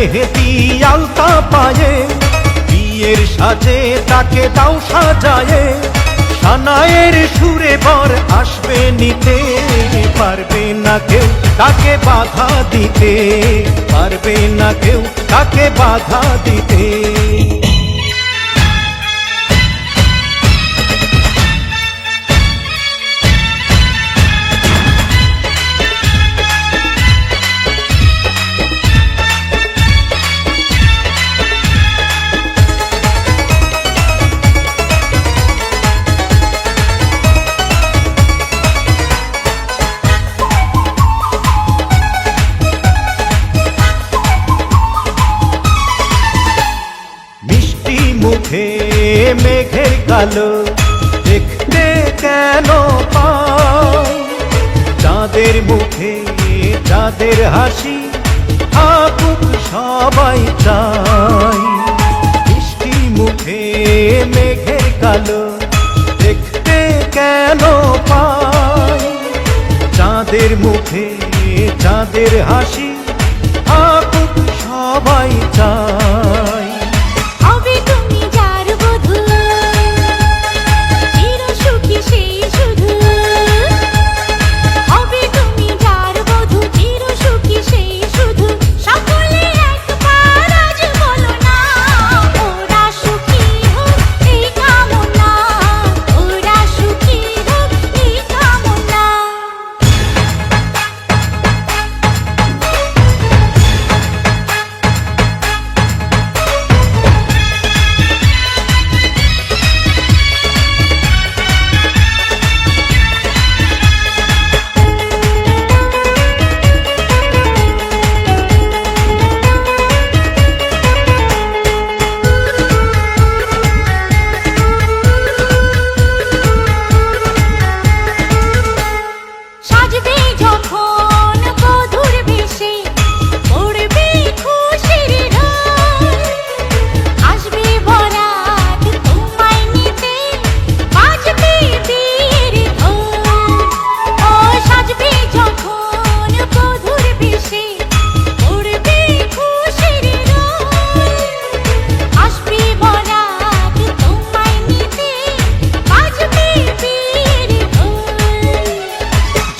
মেহেদি আলতা পায়ে, বিয়ের সাজে তাকে দাও সাজায়ে, সানায়ের সুরে বর আসবে নিতে, পারবে না কেউ তাকে বাধা দিতে, পারবে না কেউ তাকে বাধা দিতে। মুখে মেঘের কালো দেখতে কেন পাই, চাঁদের মুখে চাঁদের হাসি থাকুক সবাই চাই। মিষ্টি মুখে মেঘের কালো দেখতে কেন পাই, চাঁদের মুখে চাঁদের হাসি থাকুক সবাই চাই।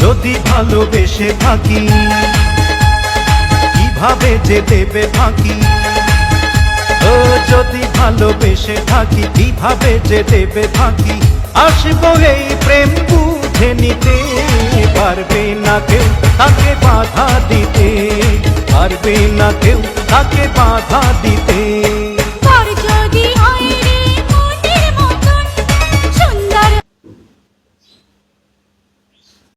যদি ভালোবেসে থাকি কিভাবে যে দেবে ফাঁকি, ও যদি ভালোবেসে থাকি কিভাবে যে দেবে ফাঁকি, আসবো এই প্রেম বুঝে নিতে, পারবে না কেউ তাকে বাধা দিতে, পারবে না কেউ তাকে বাধা দিতে।